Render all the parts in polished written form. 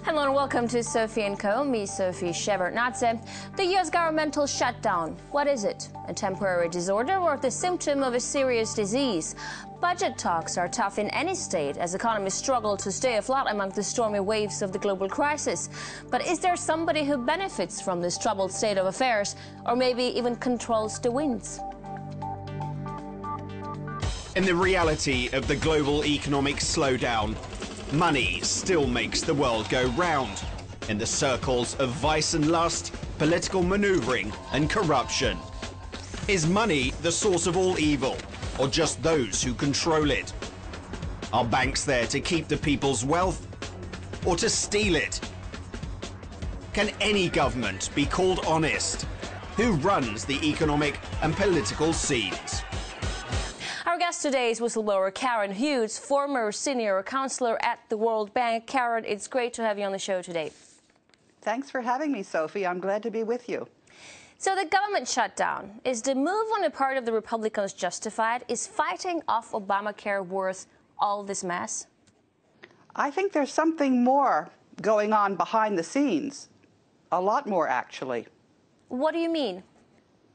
Hello and welcome to Sophie & Co. Me, Sophie Shevardnadze. The U.S. governmental shutdown. What is it? A temporary disorder or the symptom of a serious disease? Budget talks are tough in any state as economies struggle to stay afloat among the stormy waves of the global crisis. But is there somebody who benefits from this troubled state of affairs, or maybe even controls the winds? In the reality of the global economic slowdown, money still makes the world go round. In the circles of vice and lust, political maneuvering and corruption. Is money the source of all evil, or just those who control it? Are banks there to keep the people's wealth, or to steal it? Can any government be called honest? Who runs the economic and political scenes? Our guest today is whistleblower Karen Hudes, former senior counselor at the World Bank. Karen, it's great to have you on the show today. Thanks for having me, Sophie. I'm glad to be with you. So the government shutdown, is the move on the part of the Republicans justified? Is fighting off Obamacare worth all this mess? I think there's something more going on behind the scenes. A lot more, actually. What do you mean?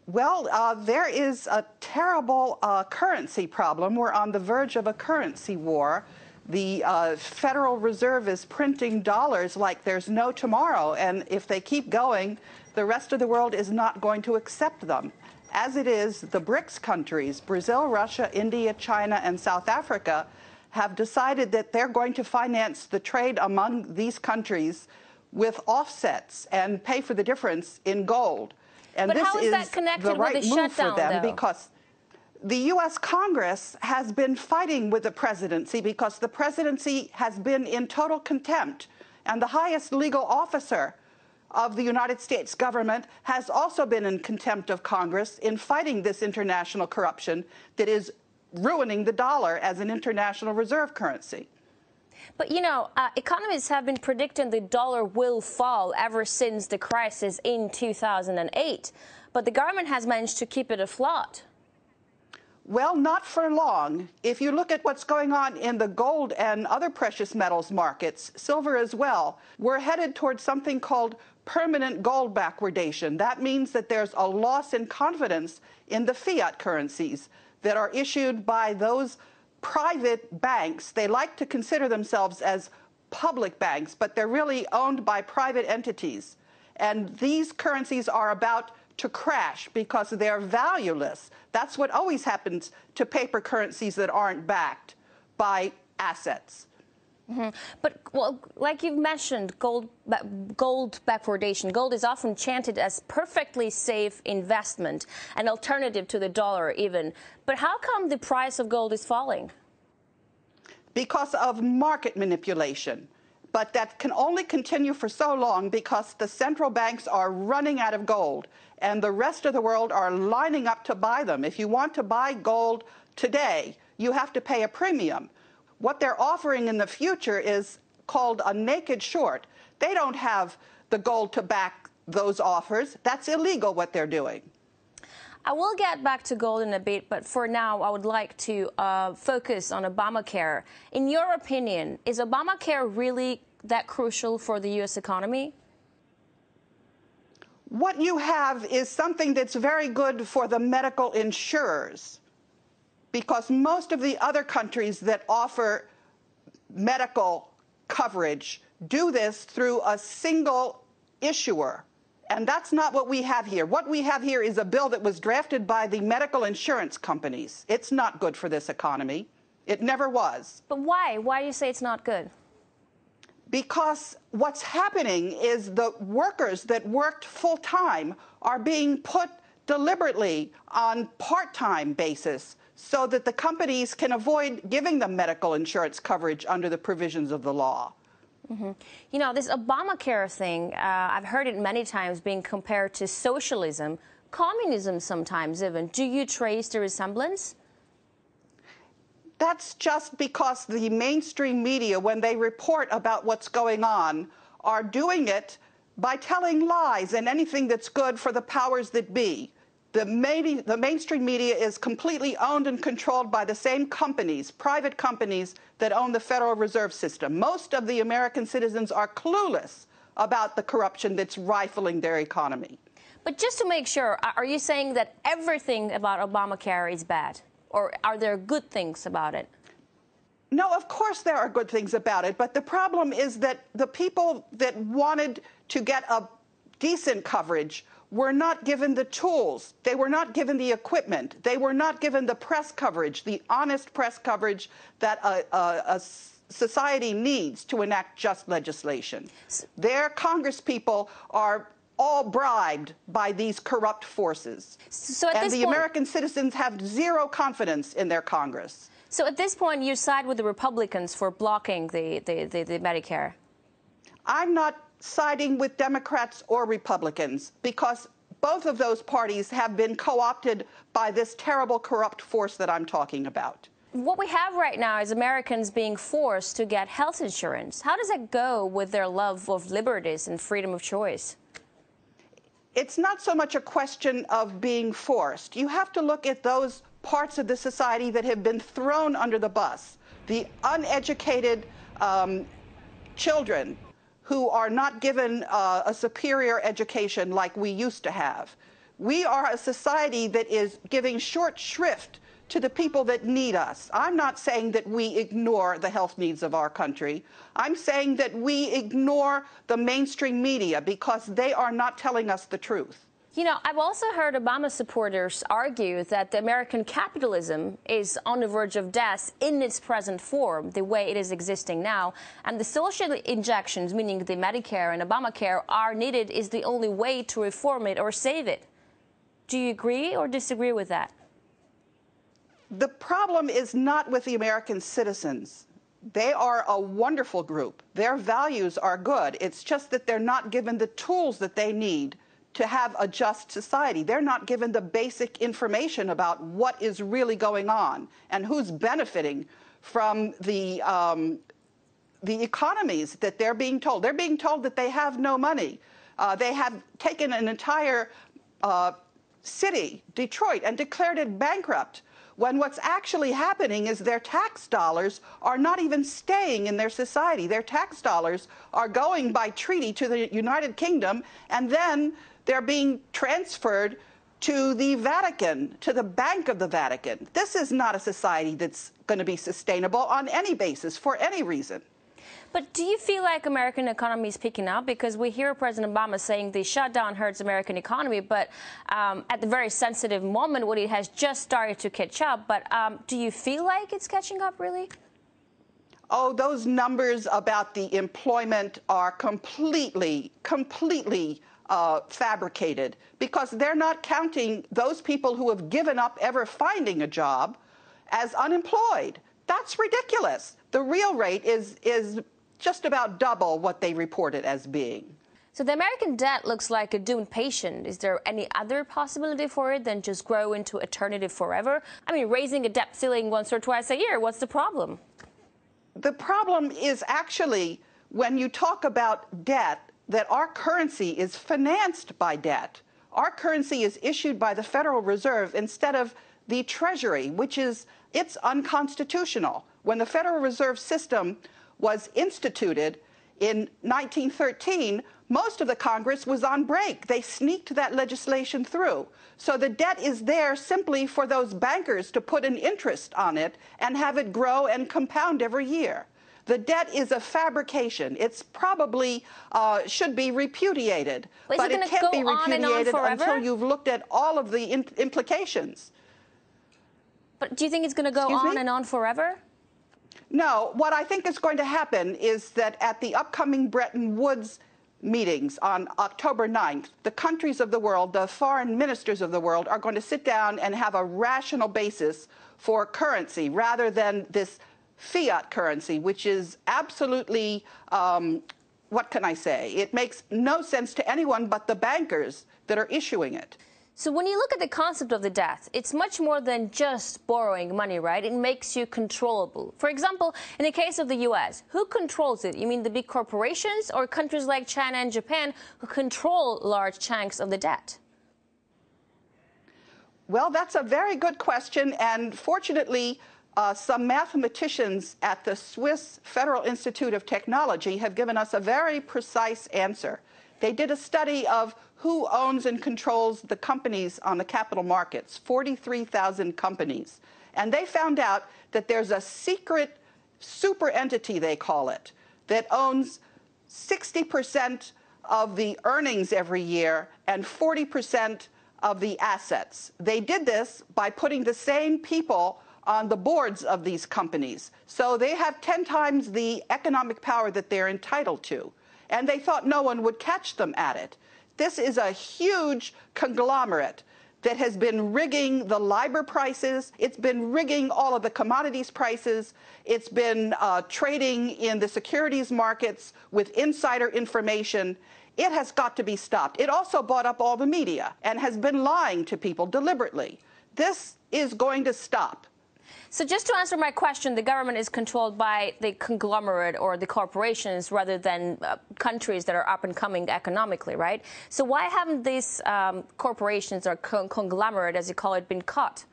Well, there is a terrible currency problem. We're on the verge of a currency war. The Federal Reserve is printing dollars like there's no tomorrow, and if they keep going, the rest of the world is not going to accept them. As it is, the BRICS countries, Brazil, Russia, India, China, and South Africa, have decided that they're going to finance the trade among these countries with offsets and pay for the difference in gold. And but this how is that connected the right with the move shutdown, for them, though? because the U.S. Congress has been fighting with the presidency because the presidency has been in total contempt, and the highest legal officer of the United States government has also been in contempt of Congress in fighting this international corruption that is ruining the dollar as an international reserve currency. But, you know, economists have been predicting the dollar will fall ever since the crisis in 2008. But the government has managed to keep it afloat. Well, not for long. If you look at what's going on in the gold and other precious metals markets, silver as well, we're headed towards something called permanent gold backwardation. That means that there's a loss in confidence in the fiat currencies that are issued by those private banks. They like to consider themselves as public banks, but they're really owned by private entities. And these currencies are about to crash because they're valueless. That's what always happens to paper currencies that aren't backed by assets. Mm-hmm. But, well, like you've mentioned, gold backwardation. Gold is often chanted as perfectly safe investment, an alternative to the dollar even. But how come the price of gold is falling? Because of market manipulation. But that can only continue for so long because the central banks are running out of gold and the rest of the world are lining up to buy them. If you want to buy gold today, you have to pay a premium. What they're offering in the future is called a naked short. They don't have the gold to back those offers. That's illegal what they're doing. I will get back to gold in a bit, but for now I would like to focus on Obamacare. In your opinion, is Obamacare really that crucial for the U.S. economy? What you have is something that's very good for the medical insurers, because most of the other countries that offer medical coverage do this through a single issuer. And that's not what we have here. What we have here is a bill that was drafted by the medical insurance companies. It's not good for this economy. It never was. But why? Why do you say it's not good? Because what's happening is the workers that worked full-time are being put deliberately on part-time basis so that the companies can avoid giving them medical insurance coverage under the provisions of the law. Mm-hmm. You know, this Obamacare thing, I've heard it many times being compared to socialism, communism sometimes even. Do you trace the resemblance? That's just because the mainstream media, when they report about what's going on, are doing it by telling lies and anything that's good for the powers that be. The mainstream media is completely owned and controlled by the same companies, private companies, that own the Federal Reserve System. Most of the American citizens are clueless about the corruption that's rifling their economy. But just to make sure, are you saying that everything about Obamacare is bad? Or are there good things about it? No, of course there are good things about it, but the problem is that the people that wanted to get a decent coverage were not given the tools. They were not given the equipment. They were not given the press coverage, the honest press coverage that a society needs to enact just legislation. Their congresspeople are all bribed by these corrupt forces. And the American citizens have zero confidence in their Congress. So at this point, you side with the Republicans for blocking the Medicare? I'm not siding with Democrats or Republicans because both of those parties have been co-opted by this terrible corrupt force that I'm talking about. What we have right now is Americans being forced to get health insurance. How does that go with their love of liberties and freedom of choice? It's not so much a question of being forced. You have to look at those parts of the society that have been thrown under the bus, the uneducated children who are not given a superior education like we used to have. We are a society that is giving short shrift to the people that need us. I'm not saying that we ignore the health needs of our country. I'm saying that we ignore the mainstream media because they are not telling us the truth. You know, I've also heard Obama supporters argue that the American capitalism is on the verge of death in its present form, the way it is existing now, and the social injections, meaning the Medicare and Obamacare, are needed is the only way to reform it or save it. Do you agree or disagree with that? The problem is not with the American citizens. They are a wonderful group. Their values are good. It's just that they're not given the tools that they need to have a just society. They're not given the basic information about what is really going on and who's benefiting from the economies that they're being told. They're being told that they have no money. They have taken an entire city, Detroit, and declared it bankrupt, when what's actually happening is their tax dollars are not even staying in their society. Their tax dollars are going by treaty to the United Kingdom, and then they're being transferred to the Vatican, to the Bank of the Vatican. This is not a society that's going to be sustainable on any basis, for any reason. But do you feel like American economy is picking up? Because we hear President Obama saying the shutdown hurts American economy, but at the very sensitive moment when it has just started to catch up. But do you feel like it's catching up, really? Oh, those numbers about the employment are completely fabricated, because they're not counting those people who have given up ever finding a job as unemployed. That's ridiculous. The real rate is just about double what they report it as being. So the American debt looks like a doomed patient. Is there any other possibility for it than just grow into eternity forever? I mean, raising a debt ceiling once or twice a year, what's the problem? The problem is actually, when you talk about debt, that our currency is financed by debt. Our currency is issued by the Federal Reserve instead of the Treasury, which is, it's unconstitutional. When the Federal Reserve System was instituted in 1913, most of the Congress was on break. They sneaked that legislation through. So the debt is there simply for those bankers to put an interest on it and have it grow and compound every year. The debt is a fabrication. It's probably should be repudiated, but it can't be repudiated until you've looked at all of the implications. But do you think it's going to go on and on forever? No. What I think is going to happen is that at the upcoming Bretton Woods meetings on October 9th, the countries of the world, the foreign ministers of the world, are going to sit down and have a rational basis for currency rather than this fiat currency, which is absolutely, what can I say? It makes no sense to anyone but the bankers that are issuing it. So when you look at the concept of the debt, it's much more than just borrowing money, right? It makes you controllable. For example, in the case of the U.S., who controls it? You mean the big corporations or countries like China and Japan who control large chunks of the debt? Well, that's a very good question, and fortunately, some mathematicians at the Swiss Federal Institute of Technology have given us a very precise answer. They did a study of who owns and controls the companies on the capital markets, 43,000 companies. And they found out that there's a secret super entity, they call it, that owns 60% of the earnings every year and 40% of the assets. They did this by putting the same people on the boards of these companies. So they have 10 times the economic power that they're entitled to. And they thought no one would catch them at it. This is a huge conglomerate that has been rigging the LIBOR prices. It's been rigging all of the commodities prices. It's been trading in the securities markets with insider information. It has got to be stopped. It also bought up all the media and has been lying to people deliberately. This is going to stop. So just to answer my question, the government is controlled by the conglomerate or the corporations rather than countries that are up and coming economically, right? So why haven't these corporations or conglomerate, as you call it, been caught?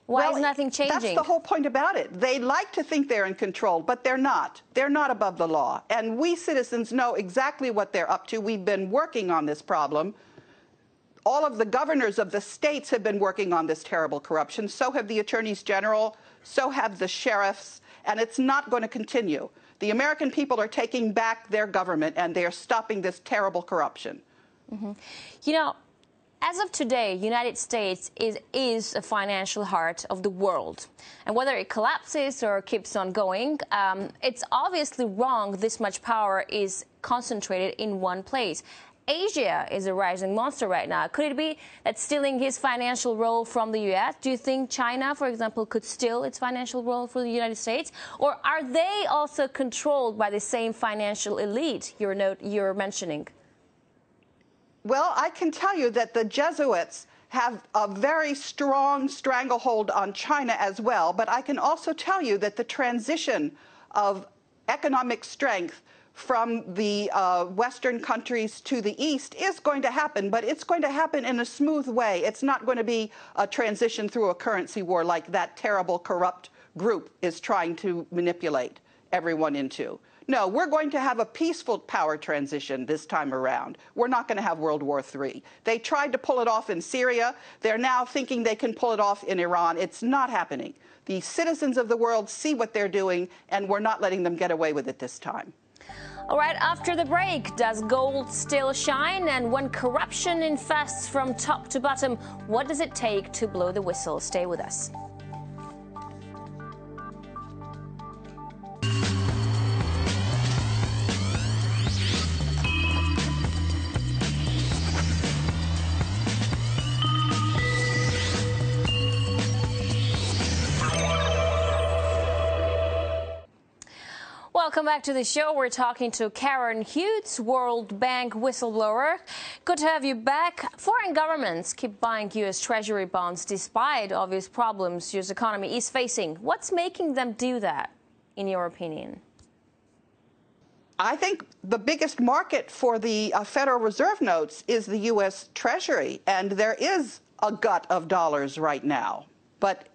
Why is nothing changing? That's the whole point about it. They like to think they're in control, but they're not. They're not above the law. And we citizens know exactly what they're up to. We've been working on this problem. All of the governors of the states have been working on this terrible corruption. So have the attorneys general. So have the sheriffs. And it's not going to continue. The American people are taking back their government, and they are stopping this terrible corruption. Mm-hmm. You know, as of today, United States is a financial heart of the world. And whether it collapses or keeps on going, it's obviously wrong this much power is concentrated in one place. Asia is a rising monster right now. Could it be that stealing his financial role from the U.S.? Do you think China, for example, could steal its financial role from the United States? Or are they also controlled by the same financial elite you're mentioning? Well, I can tell you that the Jesuits have a very strong stranglehold on China as well. But I can also tell you that the transition of economic strength from the Western countries to the East is going to happen, but it's going to happen in a smooth way. It's not going to be a transition through a currency war like that terrible, corrupt group is trying to manipulate everyone into. No, we're going to have a peaceful power transition this time around. We're not going to have World War III. They tried to pull it off in Syria. They're now thinking they can pull it off in Iran. It's not happening. The citizens of the world see what they're doing, and we're not letting them get away with it this time. All right, after the break, does gold still shine? And when corruption infests from top to bottom, what does it take to blow the whistle? Stay with us. Welcome back to the show. We're talking to Karen Hudes, World Bank whistleblower. Good to have you back. Foreign governments keep buying U.S. Treasury bonds despite obvious problems U.S. economy is facing. What's making them do that, in your opinion? I think the biggest market for the Federal Reserve notes is the U.S. Treasury, and there is a glut of dollars right now. But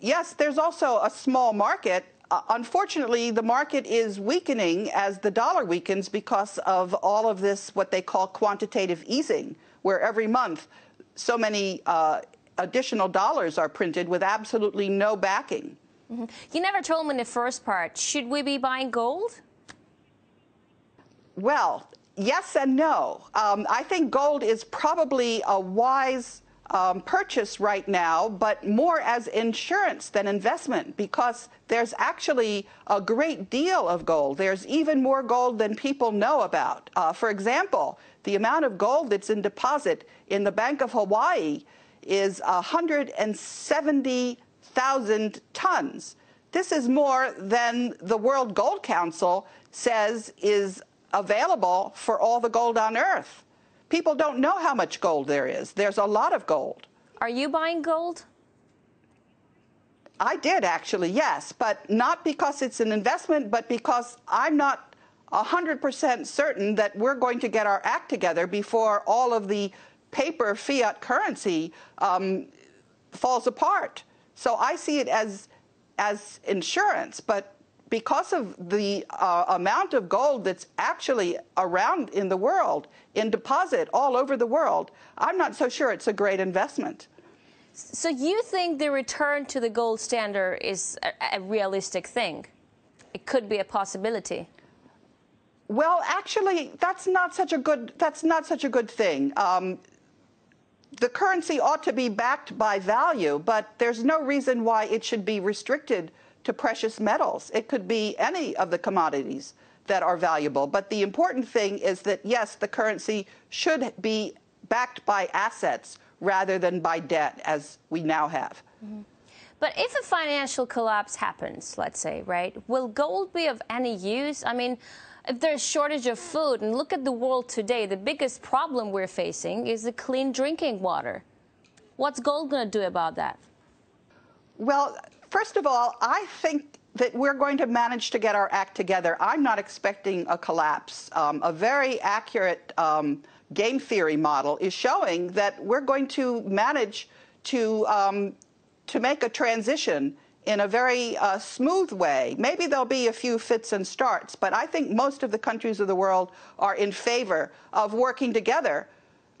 yes, there's also a small market. Unfortunately, the market is weakening as the dollar weakens because of all of this, what they call quantitative easing, where every month so many additional dollars are printed with absolutely no backing. Mm-hmm. You never told me in the first part, should we be buying gold? Well, yes and no. I think gold is probably a wise purchase right now, but more as insurance than investment, because there's actually a great deal of gold. There's even more gold than people know about. For example, the amount of gold that's in deposit in the Bank of Hawaii is 170,000 tons. This is more than the World Gold Council says is available for all the gold on Earth. People don't know how much gold there is. There's a lot of gold. Are you buying gold? I did, actually, yes, but not because it's an investment, but because I'm not 100% certain that we're going to get our act together before all of the paper fiat currency falls apart. So I see it as insurance, but because of the amount of gold that's actually around in the world, in deposit all over the world, I'm not so sure it's a great investment. So you think the return to the gold standard is a realistic thing? It could be a possibility. Well, actually, that's not such a good thing. The currency ought to be backed by value, but there's no reason why it should be restricted to precious metals. It could be any of the commodities that are valuable. But the important thing is that, yes, the currency should be backed by assets rather than by debt, as we now have. Mm-hmm. But if a financial collapse happens, let's say, right, will gold be of any use? I mean, if there's a shortage of food, and look at the world today, the biggest problem we're facing is the clean drinking water. What's gold going to do about that? Well, first of all, I think that we're going to manage to get our act together. I'm not expecting a collapse. A very accurate game theory model is showing that we're going to manage to make a transition in a very smooth way. Maybe there'll be a few fits and starts, but I think most of the countries of the world are in favor of working together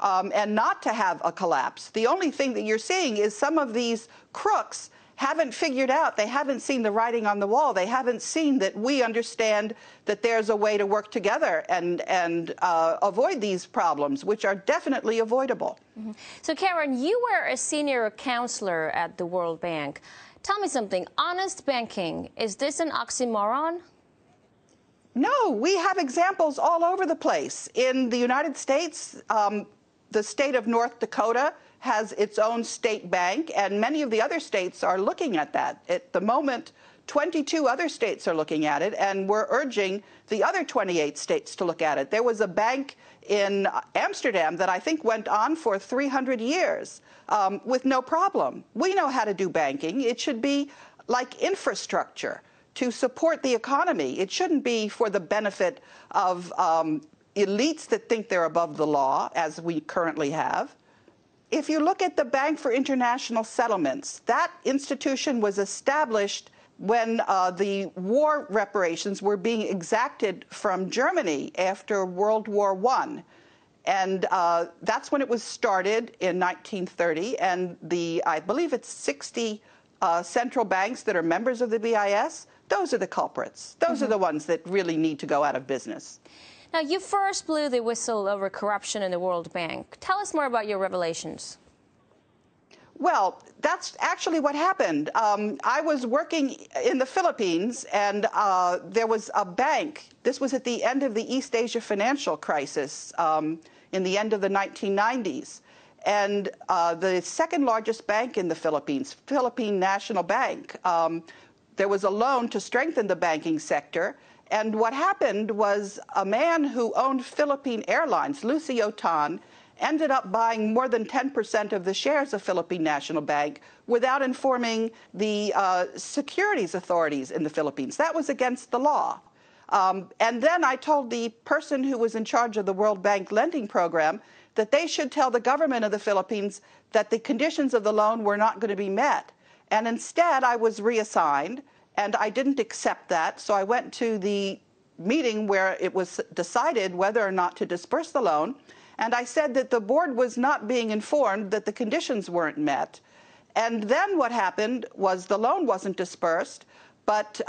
and not to have a collapse. The only thing that you're seeing is some of these crooks haven't figured out, they haven't seen the writing on the wall, they haven't seen that we understand that there's a way to work together and avoid these problems, which are definitely avoidable. Mm-hmm. So Karen, you were a senior counselor at the World Bank. Tell me something, honest banking, is this an oxymoron? No, we have examples all over the place. In the United States, the state of North Dakota has its own state bank, and many of the other states are looking at that. At the moment, 22 other states are looking at it, and we're urging the other 28 states to look at it. There was a bank in Amsterdam that I think went on for 300 years with no problem. We know how to do banking. It should be like infrastructure to support the economy. It shouldn't be for the benefit of elites that think they're above the law, as we currently have. If you look at the Bank for International Settlements, that institution was established when the war reparations were being exacted from Germany after World War I. And that's when it was started in 1930. And I believe it's 60 central banks that are members of the BIS. Those are the culprits. Those are the ones that really need to go out of business. Now, you first blew the whistle over corruption in the World Bank. Tell us more about your revelations. Well, that's actually what happened. I was working in the Philippines, and there was a bank. This was at the end of the East Asia financial crisis in the end of the 1990s. And the second largest bank in the Philippines, Philippine National Bank, there was a loan to strengthen the banking sector. And what happened was a man who owned Philippine Airlines, Lucio Tan, ended up buying more than 10% of the shares of Philippine National Bank without informing the securities authorities in the Philippines. That was against the law. And then I told the person who was in charge of the World Bank lending program that they should tell the government of the Philippines that the conditions of the loan were not going to be met. And instead, I was reassigned. And I didn't accept that, so I went to the meeting where it was decided whether or not to disperse the loan, and I said that the board was not being informed that the conditions weren't met. And then what happened was the loan wasn't dispersed, but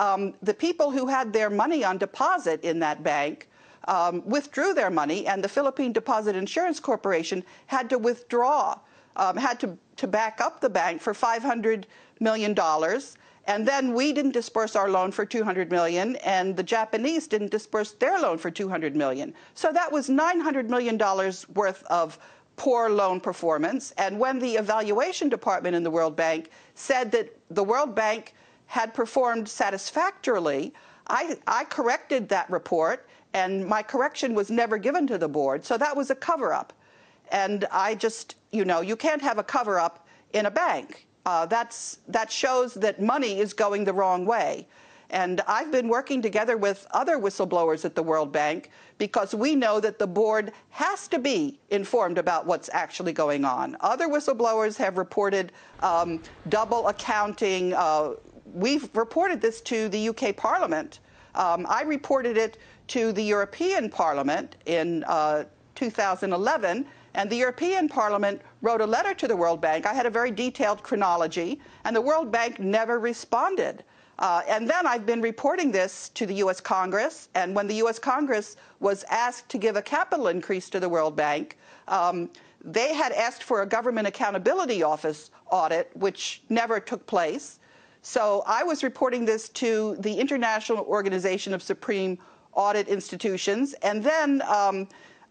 the people who had their money on deposit in that bank withdrew their money, and the Philippine Deposit Insurance Corporation had to withdraw, had to back up the bank for $500 million. And then we didn't disperse our loan for $200 million, and the Japanese didn't disperse their loan for $200 million. So that was $900 million worth of poor loan performance. And when the evaluation department in the World Bank said that the World Bank had performed satisfactorily, I corrected that report, and my correction was never given to the board. So that was a cover-up. And I just, you can't have a cover-up in a bank. That shows that money is going the wrong way. And I've been working together with other whistleblowers at the World Bank because we know that the board has to be informed about what's actually going on. Other whistleblowers have reported double accounting. We've reported this to the UK Parliament. I reported it to the European Parliament in 2011, and the European Parliament wrote a letter to the World Bank. I had a very detailed chronology, and the World Bank never responded. And then I've been reporting this to the U.S. Congress, and when the U.S. Congress was asked to give a capital increase to the World Bank, they had asked for a Government Accountability Office audit, which never took place. So I was reporting this to the International Organization of Supreme Audit Institutions, and then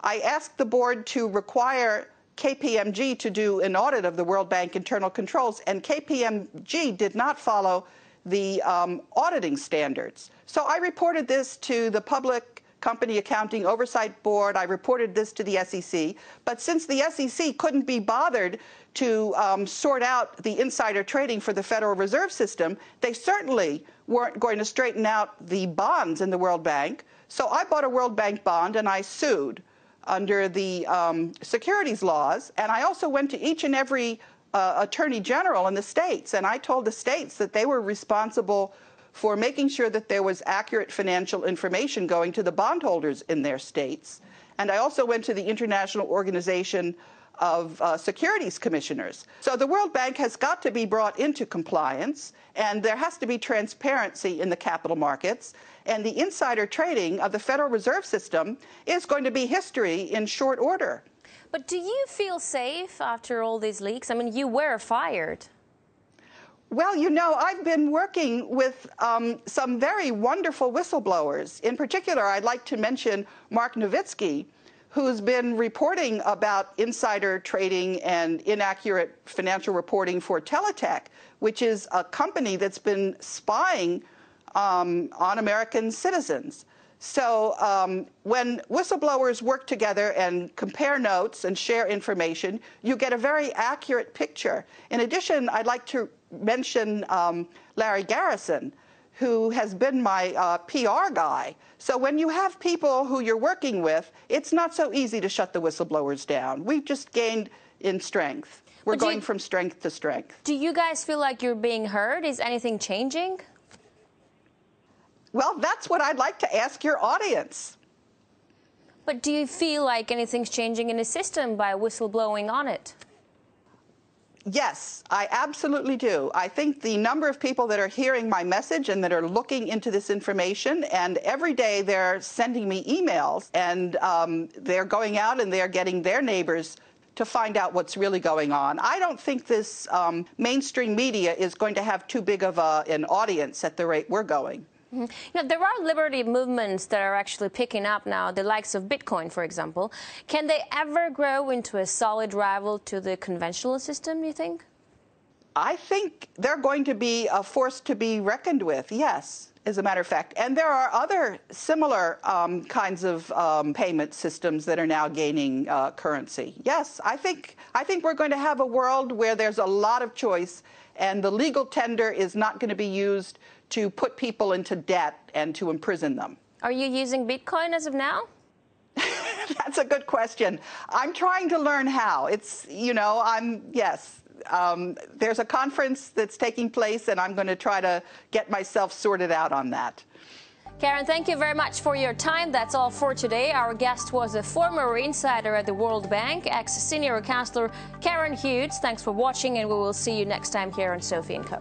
I asked the board to require KPMG to do an audit of the World Bank internal controls, and KPMG did not follow the auditing standards. So I reported this to the Public Company Accounting Oversight Board. I reported this to the SEC. But since the SEC couldn't be bothered to sort out the insider trading for the Federal Reserve System, they certainly weren't going to straighten out the bonds in the World Bank. So I bought a World Bank bond and I sued under the securities laws. And I also went to each and every attorney general in the states, and I told the states that they were responsible for making sure that there was accurate financial information going to the bondholders in their states. And I also went to the International Organization of Securities Commissioners. So the World Bank has got to be brought into compliance, and there has to be transparency in the capital markets. And the insider trading of the Federal Reserve System is going to be history in short order. But do you feel safe after all these leaks? I mean, you were fired. Well, you know, I've been working with some very wonderful whistleblowers. In particular, I'd like to mention Mark Nowitzki, who's been reporting about insider trading and inaccurate financial reporting for Teletech, which is a company that's been spying on American citizens. So when whistleblowers work together and compare notes and share information, you get a very accurate picture. In addition, I'd like to mention Larry Garrison, who has been my PR guy. So when you have people who you're working with, it's not so easy to shut the whistleblowers down. We've just gained in strength. We're going from strength to strength. Do you guys feel like you're being heard? Is anything changing? Well, that's what I'd like to ask your audience. But do you feel like anything's changing in the system by whistleblowing on it? Yes, I absolutely do. I think the number of people that are hearing my message and that are looking into this information, and every day they're sending me emails, and they're going out and they're getting their neighbors to find out what's really going on. I don't think this mainstream media is going to have too big of an audience at the rate we're going. Mm-hmm. You know, there are liberty movements that are actually picking up now, the likes of Bitcoin, for example. Can they ever grow into a solid rival to the conventional system, you think? I think they're going to be a force to be reckoned with, yes, as a matter of fact. And there are other similar kinds of payment systems that are now gaining currency. Yes, I think we're going to have a world where there's a lot of choice, and the legal tender is not going to be used to put people into debt and to imprison them. Are you using Bitcoin as of now? That's a good question. I'm trying to learn how. It's, you know, yes. There's a conference that's taking place, and I'm going to try to get myself sorted out on that. Karen, thank you very much for your time. That's all for today. Our guest was a former insider at the World Bank, ex-Senior Counselor Karen Hudes. Thanks for watching, and we will see you next time here on Sophie & Co.